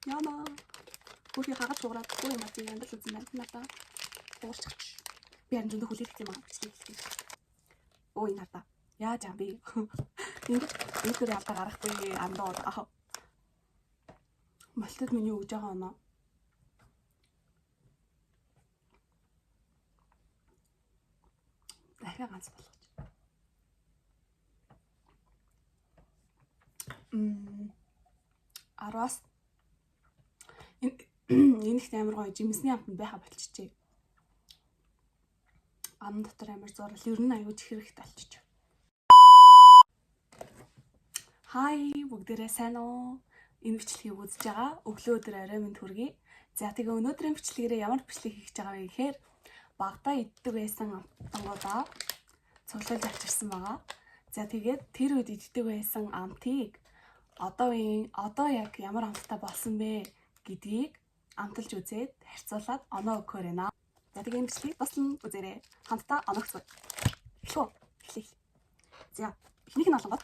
Яна. Хөрхий хагаад шуураад хөө юм аа яндар л үзэн байна. Надаа уурчих. Би харин зөндөө хүлээж хэлсэн юм аа. Оо энэ хата. Яаж юм бэ? Ингээд өөр алдаа гарахгүй андаа аа. Малтад миний өгж байгаа оноо. Дахиад ганц болгож. Араас энэ их амар гоё жимсний амтнд байха болчихжээ. Ам дотор амар зурал ер нь аюул хэрэгтэй болчих. Хай бүгдээрээ сайн уу? Энэ бичлэгийг үзэж байгаа өглөө өдөр арай минь хүргэе. За тэгээ өнөөдрийн бичлэгээрээ ямар бичлэг хийж байгаа вэ гэхээр багтаа иддэг байсан амтангуудаа цуглуулж авчирсан байгаа. За тэгээд тэр үед иддэг байсан амтыг одоо яг ямар амттай болсон бэ гэдгийг амталж үзээд харьцуулаад оноо өгөхөр байна. За тэгээ энэ бичлэгийг туслан үзээрэй. Хамтдаа оногцгоо. Эхлэе. За эхнийх нь олонгод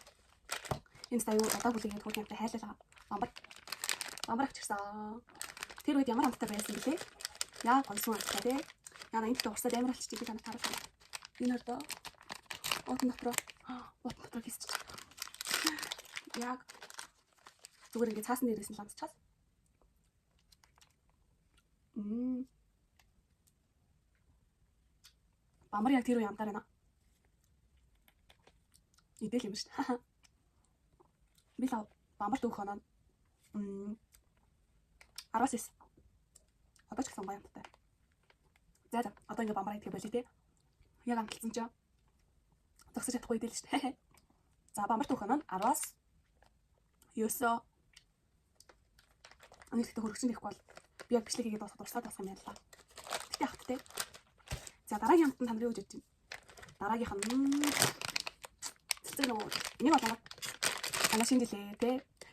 энэ стаю одоо бүлэгийн түүх юмтай хайлалаа. Бамбар авчирсан. Тэр үед ямар амттай байсан бэлээ? Яа гойсон амттай те. Яа энэ дээр урсаад амар болчих чиг танаа таруулсан. Энэ ордоо отон дотор хийсчих. Яг зүгээр ингээд цаасан дээрээс нь ландчихсан. Бамбар яг тэр үе амтаар байна. Идэл юм шүү дээ. Би лав бамбар дүүх оноо 19. Одоо ч гэсэн гоё амттай. За одоо ингээ бамбар идэх болъё те. Яг амталсан ч зогсож чадахгүй идэл шүү дээ. За бамбар дүүх оноо 19. Анигт хөргөчн ихгүй бол би яг бичлэг хийгээд дуусаад юм ялла. Гэтэ хат те. За дараагийн амтанд та нарын үж өгч байна. Дараагийнх нь нэг болоо. Ана шинэ жилээ те.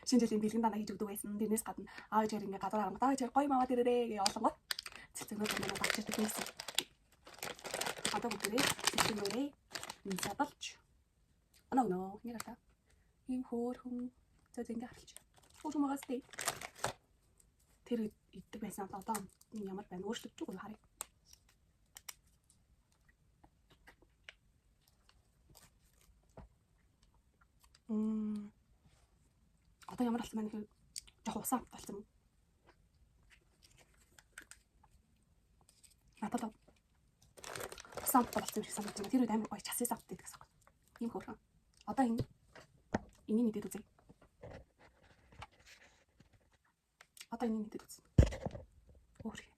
Шинэ жилийн бэлгэн данаа хийж өгдөг байсан. Тэрнээс гадна аав ичээр ингээ гадуур харангуй аав ичээр гоё маваа дээрээ гэж олонгоо. Цэцэгнүүд манай багчдаг байсан. Одоо бүгдээ цэцэгнүүрээ задалж. Оноо нэг та. Ийм хөөрхөн зөз ингээ харалч. Хөөрхөн магаас тий. Тэр иддэг байсан одоо ямар байна өөрчлөгдөж үгүй харъя. Одоо ямар болсон байна гэхээр жоох усаа болсон юм. Надад усаа болсон юм шиг санагдаж байна. Тэр үед амар гоё часис авдаг гэсэн юм. Ийм хөөрхөн. Одоо энийг нэдэд үзье. Одоо энийг нэдэд үзье. Хөөрхөн.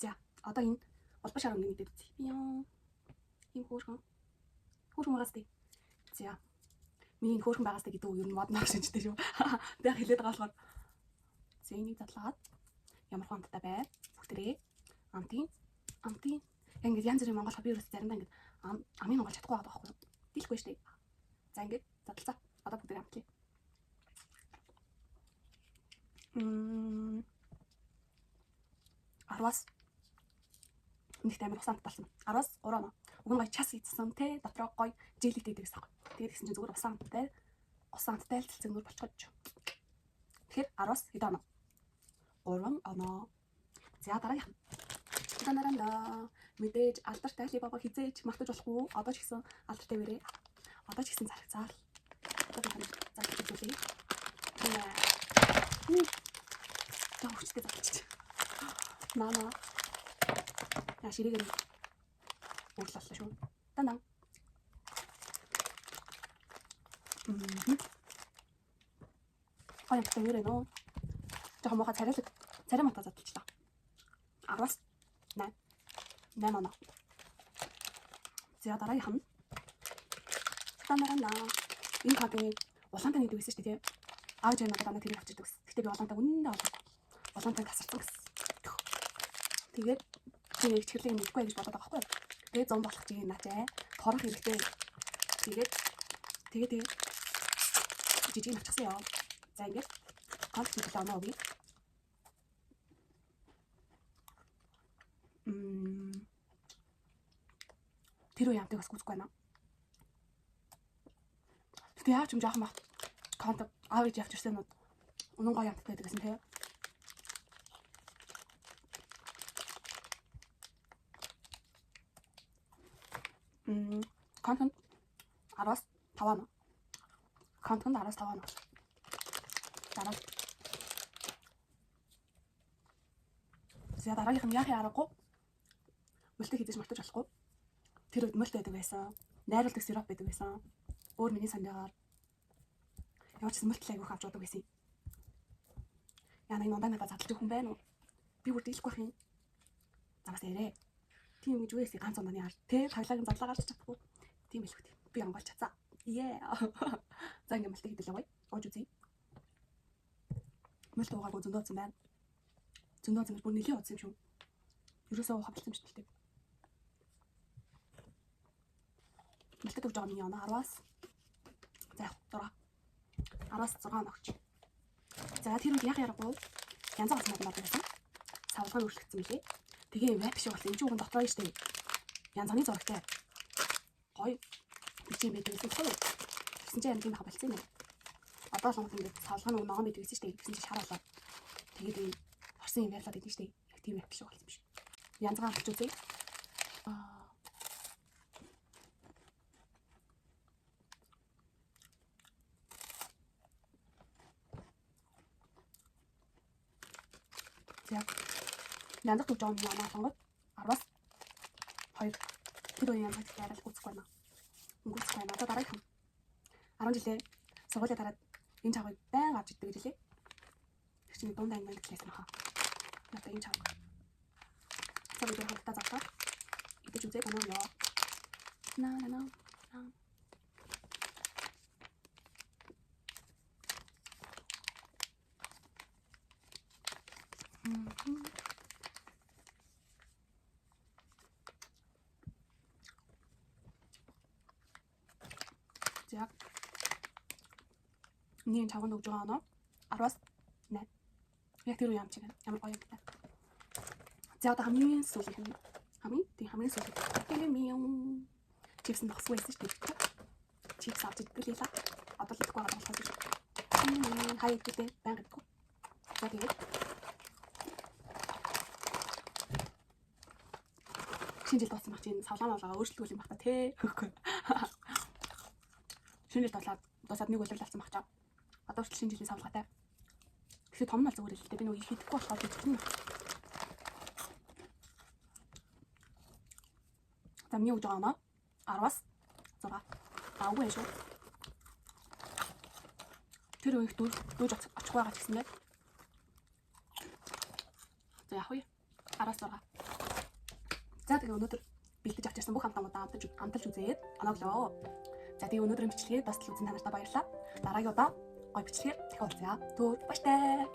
За одоо энэ улбаш хараа нэдэд үзье. Яа. Ийм хөөрхөн. Хөөрхөн байгаас тий. За. Миний хөөрхөн байгаас тий гэдэг үг ер нь мод нөх шинжтэй шүү. Би яг хэлээд байгаа болохоор зэнийг задлаад ямар хонттай бай. Бүгдээ амтын ингээд янз бүрийн монгол би ерөөс заримдаа ингээд амын монгол чадахгүй байгаа байхгүй юу? Дийлэхгүй шүү дээ. За ингээд задлаа. Одоо бүгдээ амтлаа. Арвас нэгт амар усаант болсон. 13 оноо. Уг нь гоё час ийдсэн те дотроо гоё жилэгтэй гэдэг гэсэн. Тэгээд гэсэн чинь зүгээр усаанттай л цэцэгнүр болчихож. Тэгэхээр 10-аас хэд оноо? 3 оноо. За дараагийнх нь. Танаранда мэдээж алдартай Алибаба хизээж мартаж болохгүй. Одоо ч гэсэн алдартай бэрээ. Одоо ч гэсэн зарагцаал. Одоо би зарагцаал үзүүлээ. Таа хүчтэй зарагч. Мама. Я ширээгээр уурлалаа шүү. Танаа. Хаяа та юурэ нөө. Жохо мохо царай мата задлчлаа. 10-аас 8 оноо. За дараагийнх нь. Танарана. Энэ хатны улаантай нэгдэг гэсэн шүү дээ. Ааж надад дандаа тэрийг авчирдаг гэсэн. Гэтэ би улаантай үнэндээ улаантай тасарсан гэсэн. Тэгээд би нэг чиглэг мэдгүй гэж бодоод байгаа байхгүй юу? Тэгээд 100 болох чигийг наачаа. Торох хэрэгтэй. Тэгээд жижиг навчсан яа. За ингээд контакт хийлээ оноо би. Тэр үе амтыг бас гүцэхгүй байна. Тэг яаж юм жаахан баг. контент аав ээж явж ирсэн нь унан гоё амттай байдаг гэсэн тийм. Контент 10-аас 5 оноо. Контент 10-аас 5 оноо. Дараа. За дараагийнх нь яахын аргагүй. Мөлтөг хийж мартаж болохгүй. Тэр үед мөлт байдаг байсан. Найруулдаг сироп байдаг байсан. Өөр миний санаагаар ямар ч мөлт лайг авч удаа байсан. Яна энэ ундаа надад задлаж хүн байна уу? Би бүр дийлэхгүй байх юм. Замаас ярэ. Тийм гэж үеэсээ ганц унданы ар. Тэ хаглаагийн задлаа гарч чадахгүй. Тийм л хөт. Би амгалж чадсан. Yeah. За ингээм мөлтөг хийдэл яваа. Ууж үзье. Мөлт уугаагүй зөндөөцсөн байна. Зөндөөцсөн бүр нэлийн удсан юм шүү. Ерөөсөө хавталсан юм шүү дээ. Мөлтөд өгж байгаа миний оноо 10-аас за яг 6. 10-аас 6 оноо өгч. За тэр үед яг ярахгүй янз бүрийн юм байна. Савлгаа өөрчлөгдсөн мөлий. Тэгээ веб шиг болсон. Энд чинь уг дотроо штэ. Янз бүрийн зурагтай. Гоё. Бичиж байдаг гэсэн. Тэгсэн чинь юм хавталсан юм. Одоо л ингээд савлгаа нэг ногоон байдаг гэсэн штэ. Тэгсэн чинь шаруулаа. Тэгээд орсон юм ярьлаад байдаг штэ. Яг тийм веб шиг болсон юм шиг. Янз бүрийн авч үзье. Яг янз бүрийн жоо юм аа сонгоод 10-аас 2 тэр үеийн янз бүрийн яриад үзэхгүй байна. Өнгөрцөхгүй байна. Одоо дараагийн 10 жилээ сургуулийн дараад энэ чавыг байн авч иддэг гэлээ. Тэр чинь дунд анги хэлсэн хаа. Надаа энэ чав. Сабид хатта завтаа. Идэж үзээ байна уу? На. За. Нэг чавганд өгж байгаа оноо 10-аас 8. Яг тэр үе юм чинь ямар гоё юм бэ? За одоо хамгийн сүүлийн хамгийн сүүлийн юм. Чипс нөхсгүй байсан шүү дээ. Чипс авч идэлээ л. Одоо л идэхгүй байгаа болохоос. Хай идэлээ байнг идэх. За тэгээд шинэ жил дууссан баг чинь савлаа малгаа өөрчлөлт юм бах та тий. Шинэ жил дуусаад нэг үлрэл алсан баг чаа. Одоо ч шинэ жилийн савлгаатай. Тэгсэн том нь л зүгээр л дээ. Би нөгөө их идэхгүй болохоор битгэн юм. За миний өгж байгаа оноо 10-аас 6. Аагүй шүү. Тэр үеих дүүж очих байгаа ч гэсэн байна. За яах вэ? 10-аас 6. За тэгээ өнөөдөр бэлдэж авчирсан бүх хамтлагуудаа амталж үзээд оноглоо. За тэгээ өнөөдрийн бичлэгийг бас л үзэн танартай баярлалаа. Дараагийн удаа гоё бичлэгээр дахин уулзъя. Түр баяртай.